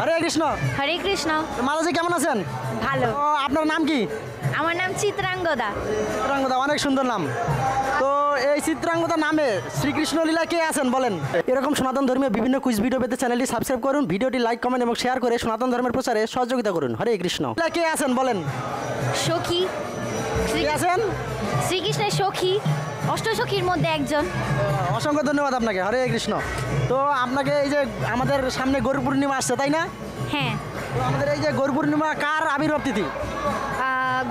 হরে কৃষ্ণ। হরে কৃষ্ণ। মাতাজি কেমন আছেন? ভালো। তো আপনার নাম কি? আমার নাম চিত্রাঙ্গদা। চিত্রাঙ্গদা, অনেক সুন্দর নাম। তো এই চিত্রাঙ্গদা নামে শ্রীকৃষ্ণ লীলা কে আছেন বলেন? এরকম সনাতন ধর্মীয় বিভিন্ন কুইজ ভিডিও পেতে চ্যানেলটি সাবস্ক্রাইব করুন, ভিডিওটি লাইক কমেন্ট এবং শেয়ার করে সনাতন ধর্মের প্রচারে সহযোগিতা করুন। হরে কৃষ্ণ। লীলা কে আছেন বলেন? সখী। কে আছেন? শ্রীকৃষ্ণের সখী, অষ্টসখীর মধ্যে একজন। অসংখ্য ধন্যবাদ আপনাকে। হরে কৃষ্ণ। তো আপনাকে এই যে আমাদের সামনে গরু পূর্ণিমা আসছে, তাই না? হ্যাঁ। তো আমাদের এই যে গরু পূর্ণিমা কার আবির্ভাব তিথি?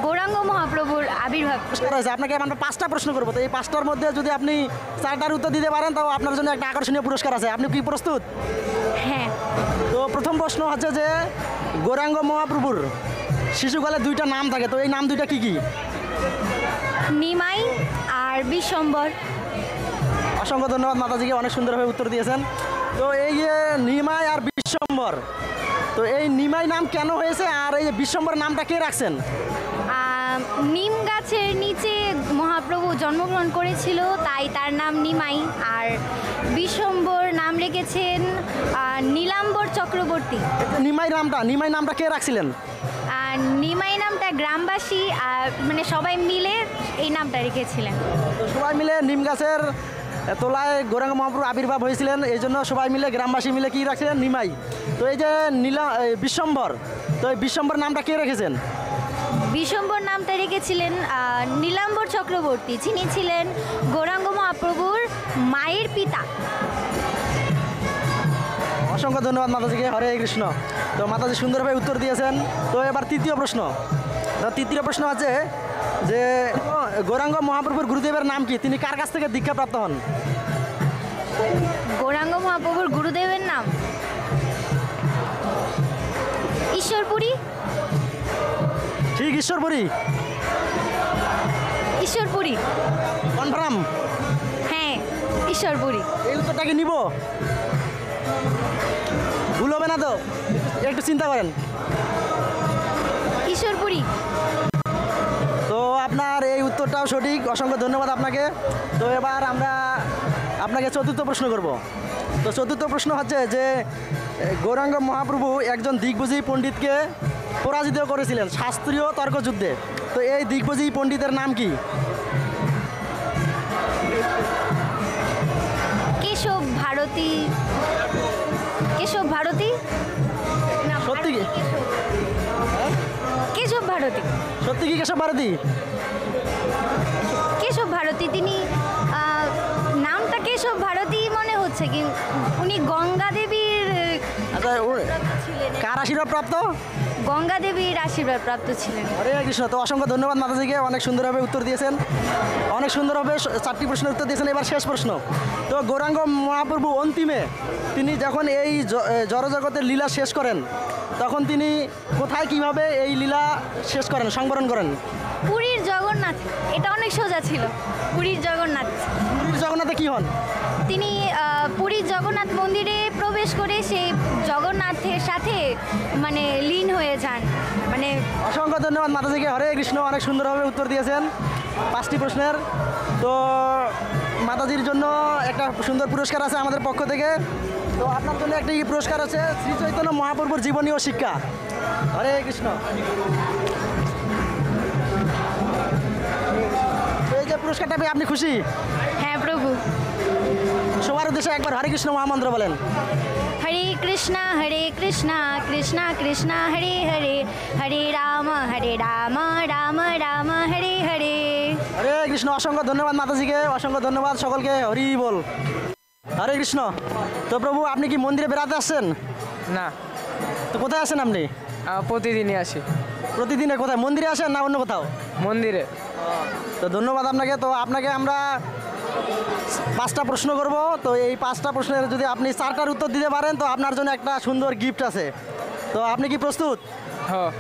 গৌরাঙ্গ মহাপ্রভুর আবির্ভাব। রয়েছে। আপনাকে আমরা 5টা প্রশ্ন করবো, তো এই 5টার মধ্যে যদি আপনি 4টার উত্তর দিতে পারেন তাও আপনার জন্য একটা আকর্ষণীয় পুরস্কার আছে। আপনি কি প্রস্তুত? হ্যাঁ। তো প্রথম প্রশ্ন হচ্ছে যে গৌরাঙ্গ মহাপ্রভুর শিশুকালে 2টা নাম থাকে, তো এই নাম 2টা কি কি? নিমাই আর বিশ্বম্বর। অসংখ্য ধন্যবাদ মাতাজিকে, অনেক সুন্দরভাবে উত্তর দিয়েছেন। তো এই যে নিমাই আর বিশ্বম্বর, তো এই নিমাই নাম কেন হয়েছে আর এই যে বিশ্বম্বর নামটা কে রাখছেন? নিম গাছের নিচে মহাপ্রভু জন্মগ্রহণ করেছিল, তাই তার নাম নিমাই। আর বিশ্বম্বর নাম রেখেছেন নীলাম্বর চক্রবর্তী। নিমাই নামটা কে রাখছিলেন? আর নিমাই নামটা গ্রামবাসী মানে সবাই মিলে এই নামটা রেখেছিলেন। তো সবাই মিলে নিম গাছের তোলায় গৌরাঙ্গ মহাপ্রভু আবির্ভাব হয়েছিলেন, এই জন্য সবাই মিলে গ্রামবাসী মিলে কি রাখছিলেন? নিমাই। তো এই যে বিশ্বম্বর, তো এই বিশ্বম্বর নামটা কে রেখেছেন? বিশ্বম্বর নামটা রেখেছিলেন নীলাম্বর চক্রবর্তী, যিনি ছিলেন গৌরাঙ্গ মহাপ্রভুর মায়ের পিতা। অসংখ্য ধন্যবাদ মাতাজিকে। হরে কৃষ্ণ। তো মাতাজি সুন্দরভাবে উত্তর দিয়েছেন। তো এবার তৃতীয় প্রশ্ন। তো তৃতীয় প্রশ্ন আছে যে গৌরাঙ্গ মহাপ্রভুর গুরুদেবের নাম কি? তিনি কার কাছ থেকে দীক্ষা প্রাপ্ত হন? গৌরাঙ্গ মহাপ্রভুর গুরুদেবের নাম ঈশ্বরপুরী। ঠিক, ঈশ্বরপুরী। ঈশ্বরপুরী কনফার্ম? হ্যাঁ, ঈশ্বরপুরী। এই উত্তরটা কি নিব? ভুল হবে না তো? একটু চিন্তা করেন। ঈশ্বরপুরী। তো আপনার এই উত্তরটাও সঠিক, অসংখ্য ধন্যবাদ আপনাকে। তো এবার আমরা আপনাকে চতুর্থ প্রশ্ন করব। তো চতুর্থ প্রশ্ন হচ্ছে যে গৌরাঙ্গ মহাপ্রভু একজন দিগ্বজয়ী পণ্ডিতকে পরাজিত করেছিলেন শাস্ত্রীয় তর্কযুদ্ধে, তো এই দিগ্বজয়ী পণ্ডিতের নাম কি? কেশব ভারতী। কেশব ভারতী না, সত্যি কি? কেশব ভারতী। সত্যি কি কেশব ভারতী? কেশব ভারতী, তিনি নামটা কেশব ভারতী মনে হচ্ছে, কি উনি গঙ্গা দেবীর আচ্ছা, ছিলেন। কার আশীর্বাদ প্রাপ্ত? গঙ্গা দেবীর আশীর্বাদ প্রাপ্ত ছিলেন। হরে কৃষ্ণ। তো অসংখ্য ধন্যবাদ মাতাজিকে, অনেক সুন্দরভাবে উত্তর দিয়েছেন, অনেক সুন্দরভাবে 4টি প্রশ্নের উত্তর দিয়েছেন। এবার শেষ প্রশ্ন। তো গৌরাঙ্গ মহাপ্রভু অন্তিমে তিনি যখন এই জড়জগতের লীলা শেষ করেন, তখন তিনি কোথায় কিভাবে এই লীলা শেষ করেন, সংবরণ করেন? পুরীর জগন্নাথ। এটা অনেক সোজা ছিল। পুরীর জগন্নাথ। পুরীর জগন্নাথে কি হন? তিনি পুরীর জগন্নাথ মন্দিরে প্রবেশ করে সেই জগন্নাথের সাথে মানে লীন হয়ে যান। মানে অসংখ্য ধন্যবাদ মাতাজিকে। হরে কৃষ্ণ, অনেক সুন্দরভাবে উত্তর দিয়েছেন 5টি প্রশ্নের। তো মাতাজির জন্য একটা সুন্দর পুরস্কার আছে আমাদের পক্ষ থেকে। তো আপনার জন্য একটি পুরস্কার আছে, শ্রী চৈতন্য মহাপ্রভুর জীবনী ও শিক্ষা। হরে কৃষ্ণ। তো এই যে পুরস্কারটা পেয়ে আপনি খুশি? হ্যাঁ প্রভু। সবার উদ্দেশ্যে একবার হরে কৃষ্ণ মহামন্ত্র বলেন। হরে কৃষ্ণ কৃষ্ণ কৃষ্ণ হরে হরে, হরে রাম রাম রাম হরে হরে। হরে কৃষ্ণ। অসংখ্য ধন্যবাদ মাতাজিকে, অসংখ্য ধন্যবাদ সকলকে। হরি বল। হরে কৃষ্ণ। তো প্রভু, আপনি কি মন্দিরে বেড়াতে আসছেন? না, তো কোথায় আসেন আপনি? প্রতিদিনই আসি। প্রতিদিনে কোথায়, মন্দিরে আসেন না অন্য কোথাও? মন্দিরে। তো ধন্যবাদ আপনাকে। তো আপনাকে আমরা 5টা প্রশ্ন করব। তো এই 5টা প্রশ্নের যদি আপনি 4টার উত্তর দিতে পারেন তো আপনার জন্য একটা সুন্দর গিফট আছে। তো আপনি কি প্রস্তুত? হ্যাঁ।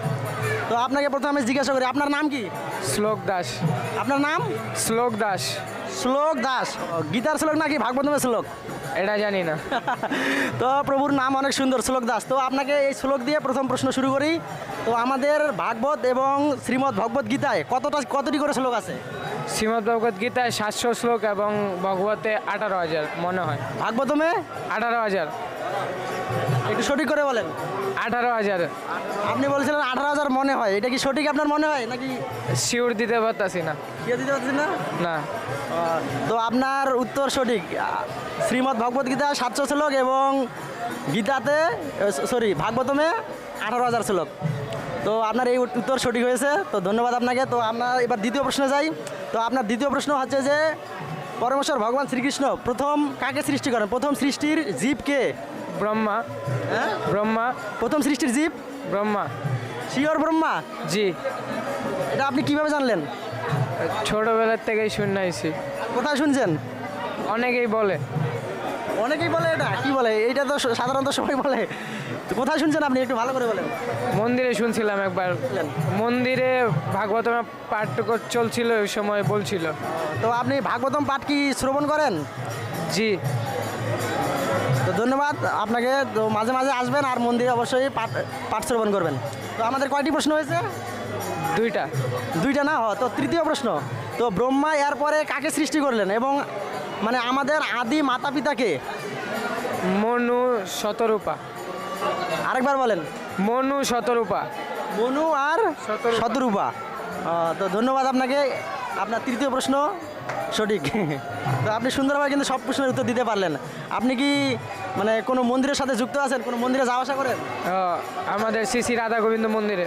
তো আপনাকে প্রথমে জিজ্ঞাসা করি, আপনার নাম কি? শ্লোক দাস। আপনার নাম? শ্লোক দাস। শ্লোক দাস। গীতার শ্লোক নাকি ভাগবতের শ্লোক? এটা জানি না। তো প্রভুর নাম অনেক সুন্দর, শ্লোক দাস। তো আপনাকে এই শ্লোক দিয়ে প্রথম প্রশ্ন শুরু করি। তো আমাদের ভাগবত এবং শ্রীমদ্ ভগবত গীতায় কতটি করে শ্লোক আছে? শ্রীমদ্ ভগবত গীতায় 700 শ্লোক এবং ভগবতে 18,000 মনে হয়। ভাগবতমে 18,000। একটু সঠিক করে বলেন। 18,000 আপনি বলছিলেন 18,000 মনে হয়, এটা কি সঠিক আপনার মনে হয় নাকি শিওর দিতে পারতাছি না। কে দিতে পারছেন না? না, তো আপনার উত্তর সঠিক। শ্রীমদ্ ভগবত গীতা 700 শ্লোক এবং গীতাতে সরি ভাগবতমে 18,000 শ্লোক। তো আপনার এই উত্তর সঠিক হয়েছে, তো ধন্যবাদ আপনাকে। তো আমরা এবার দ্বিতীয় প্রশ্নে যাই। তো আপনার দ্বিতীয় প্রশ্ন হচ্ছে যে পরমেশ্বর ভগবান শ্রীকৃষ্ণ প্রথম কাকে সৃষ্টি করেন? প্রথম সৃষ্টির জীব কে? ব্রহ্মা। হ্যাঁ, ব্রহ্মা। প্রথম সৃষ্টির জীব ব্রহ্মা। শিওর ব্রহ্মা? জি, এটা আপনি কিভাবে জানলেন? ছোটবেলার থেকেই শুনাইছি, কোথায় শুনছেন? অনেকেই বলে। অনেকেই বলে, এটা কি বলে? এইটা তো সাধারণত সবাই বলে। তো কোথায় শুনছেন আপনি, একটু ভালো করে বলেন। মন্দিরে শুনছিলাম একবার, মন্দিরে ভাগবতমে পাঠ চলছিল, ওই সময় বলছিল। তো আপনি ভাগবতম পাঠ কি শ্রবণ করেন? জি, তো ধন্যবাদ আপনাকে। তো মাঝে মাঝে আসবেন আর মন্দিরে অবশ্যই পাঠ পাঠ শ্রবণ করবেন। তো আমাদের কয়টি প্রশ্ন হয়েছে? 2টা। 2টা না? তো তৃতীয় প্রশ্ন, তো ব্রহ্মা এর পরে কাকে সৃষ্টি করলেন এবং মানে আমাদের আদি মাতা পিতাকে? মনু শতরূপা। আরেকবার বলেন। মনু শতরূপা। মনু আর শতরূপা। শতরূপা। তো ধন্যবাদ আপনাকে, আপনার তৃতীয় প্রশ্ন সঠিক। তো আপনি সুন্দরভাবে কিন্তু সব প্রশ্নের উত্তর দিতে পারলেন। আপনি কি মানে কোনো মন্দিরের সাথে যুক্ত আছেন? কোনো মন্দিরে যাওয়া আসা করেন? আমাদের শ্রী শ্রী রাধা গোবিন্দ মন্দিরে।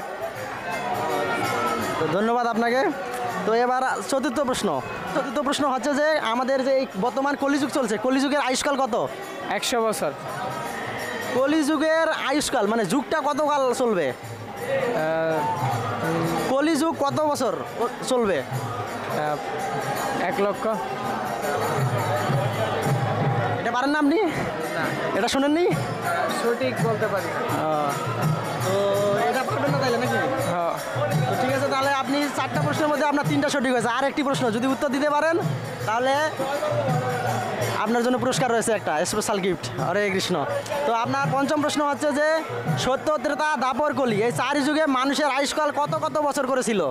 তো ধন্যবাদ আপনাকে। তো এবার চতুর্থ প্রশ্ন। চতুর্থ প্রশ্ন হচ্ছে যে আমাদের যে এই বর্তমান কলিযুগ চলছে, কলিযুগের আয়ুষ্কাল কত? 100 বছর। কলিযুগের আয়ুষ্কাল মানে যুগটা কতকাল চলবে? কলিযুগ কত বছর চলবে? 1 লক্ষ। এটা পারেন না আপনি? এটা শুনেননি? সঠিক বলতে পারি না। তো এটা পারবেন না তাইলে নাকি? হ্যাঁ। তো ঠিক আছে, তাহলে আপনি 4টা প্রশ্নের মধ্যে আপনার 3টা সঠিক হয়েছে। আর একটি প্রশ্ন যদি উত্তর দিতে পারেন তাহলে আপনার জন্য পুরস্কার রয়েছে, একটা স্পেশাল গিফট। হরে কৃষ্ণ। তো আপনার পঞ্চম প্রশ্ন হচ্ছে যে সত্য, ত্রেতা, দ্বাপর, কলি এই 4 যুগে মানুষের আয়ুষ্কাল কত কত বছর করেছিল?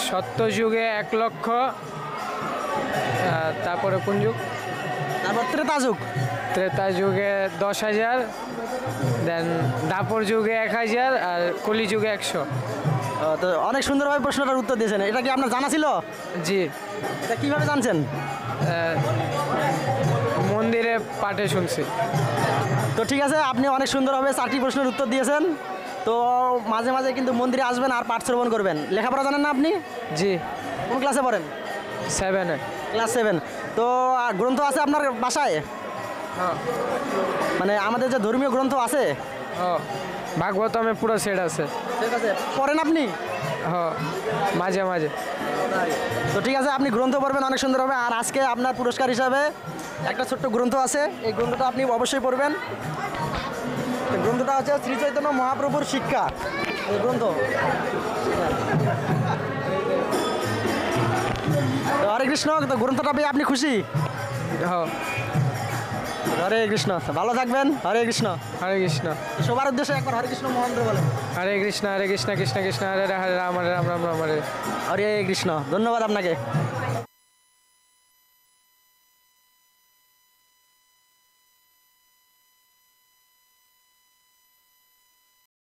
সত্য যুগে 1 লক্ষ। তারপরে কোন যুগ? তারপর ত্রেতা যুগ। ত্রেতা যুগে 10,000, দেন দাপর যুগে 1,000, আর কলি যুগে 100। তো অনেক সুন্দরভাবে প্রশ্নটার উত্তর দিয়েছেন। এটা কি আপনার জানা ছিল? জি, এটা কিভাবে জানছেন? মন্দিরে পাঠে শুনছি। তো ঠিক আছে, আপনি অনেক সুন্দরভাবে 4টি প্রশ্নের উত্তর দিয়েছেন। তো মাঝে মাঝে কিন্তু মন্দিরে আসবেন আর পাঠ শ্রবণ করবেন। লেখাপড়া জানেন না আপনি? জি, কোন ক্লাসে পড়েন? 7-এ। ক্লাস 7। তো গ্রন্থ আছে আপনার বাসায়? হ্যাঁ। মানে আমাদের যে ধর্মীয় গ্রন্থ আছে? হ্যাঁ, ভাগবতমে পুরো সেট আছে। ঠিক আছে, পড়েন আপনি? হ্যাঁ, মাঝে মাঝে। তো ঠিক আছে, আপনি গ্রন্থ পড়বেন অনেক সুন্দর হবে। আর আজকে আপনার পুরস্কার হিসাবে একটা ছোট্ট গ্রন্থ আছে, এই গ্রন্থটা আপনি অবশ্যই পড়বেন। এই গ্রন্থটা হচ্ছে শ্রী চৈতন্য মহাপ্রভুর শিক্ষা, এই গ্রন্থ। তো হরে কৃষ্ণ। তো গ্রন্থটা পেয়ে আপনি খুশি? হ্যাঁ। হরে কৃষ্ণ, ভালো থাকবেন। হরে কৃষ্ণ। হরে কৃষ্ণ। সবার উদ্দেশ্যে একবার হরে কৃষ্ণ মহামন্ত্র বলেন। হরে কৃষ্ণ, হরে কৃষ্ণ, কৃষ্ণ কৃষ্ণ, হরে হরে, হরে রাম, হরে রাম, রাম রাম, হরে। হরে কৃষ্ণ। ধন্যবাদ আপনাকে।